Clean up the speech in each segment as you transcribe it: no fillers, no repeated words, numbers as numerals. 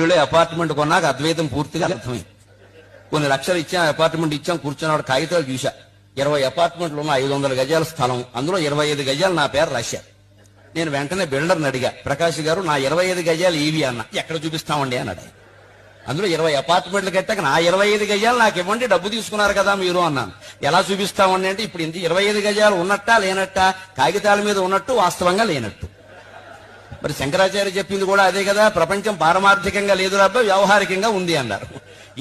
Apartment కొన్నాక అద్వైతం పూర్తిగా అర్థమైంది. కొన్ని లక్షలు ఇచ్చాం, అపార్ట్మెంట్ ఇచ్చాం, కూర్చున్నాడు కాగితాలు చూశా. 20 అపార్ట్మెంట్లు ఉన్న 500 గజాల స్థలం, అందులో 25 గజాలు నా పేరు రాశారు. నేను వెంటనే బిల్డర్ని అడిగా, ప్రకాష్ గారు నా 25 గజాలు ఇవి అన్న. ఎక్కడ చూపిస్తామండి అన్నాడు. అందులో 20 అపార్ట్మెంట్లు కట్టాక నా 25 గజాలు నాకు ఇవ్వండి, డబ్బు తీసుకున్నారు కదా మీరు అన్నాను. ఎలా చూపిస్తామండి అంటే, ఇప్పుడు ఇంత 25 గజాలు ఉన్నట్టా లేనట్టా? కాగితాల మీద ఉన్నట్టు, వాస్తవంగా లేనట్టు. మరి శంకరాచార్య చెప్పింది కూడా అదే కదా, ప్రపంచం పారమార్థికంగా లేదు రాబ్బా, వ్యవహారికంగా ఉంది అన్నారు.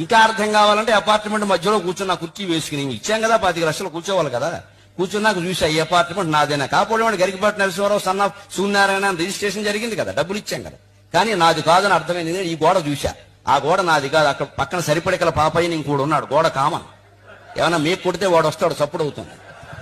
ఇంకా అర్థం కావాలంటే అపార్ట్మెంట్ మధ్యలో కూర్చున్న కుర్చీ వేసుకుని ఇచ్చాం కదా, 25 లక్షలు కూర్చోవాలి కదా. కూర్చున్నాక చూసా ఈ అపార్ట్మెంట్ నాదేనా. కాకపోతే Garikapati Narasimharao son of Suryanarayana registration జరిగింది కదా, డబ్బులు ఇచ్చాం కదా. కానీ నాది కాదని అర్థమైంది. ఈ గోడ చూసా, ఆ గోడ నాది కాదు. అక్కడ పక్కన సరిపడికల పాపయ్యని ఇంకోడు ఉన్నాడు, గోడ కామన్. ఏమన్నా మీకు కొడితే వాడు వస్తాడు, చప్పుడు అవుతుంది.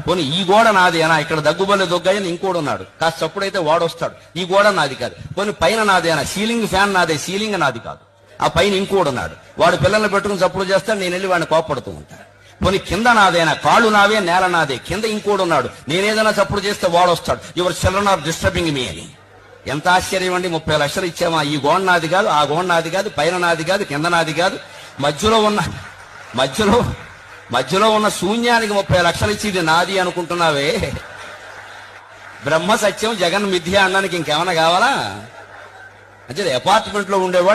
పోనీ ఈ గోడ నాది అనా, ఇక్కడ దగ్గుబల్లి దొగ్గాయని ఇంకోడు ఉన్నాడు, కాస్త చప్పుడైతే వాడు వస్తాడు. ఈ గోడ నాది కాదు. పోనీ పైన నాది అనా, సీలింగ్ ఫ్యాన్ నాదే, సీలింగ్ నాది కాదు. ఆ పైన ఇంకోడు ఉన్నాడు, వాడు పిల్లల్ని పెట్టుకుని చప్పుడు చేస్తాడు, నేను వెళ్ళి వాడిని కోపడుతూ ఉంటాను. పోనీ కింద నాదేనా, కాళ్ళు నావే, నేల నాదే, కింద ఇంకోడు ఉన్నాడు, నేనేదైనా చప్పుడు చేస్తే వాడు వస్తాడు, your children are disturbing me అని. ఎంత ఆశ్చర్యం అండి. 30 లక్షలు ఇచ్చామా, ఈ గోడ నాది కాదు, ఆ గోడ నాది కాదు, పైన నాది కాదు, కింద నాది కాదు, మధ్యలో ఉన్న శూన్యానికి 30 లక్షలు ఇచ్చి ఇది నాది అనుకుంటున్నావే. బ్రహ్మ సత్యం జగన్ మిథ్య అనడానికి ఇంకేమైనా కావాలా? అంటే అపార్ట్మెంట్ లో ఉండేవాడు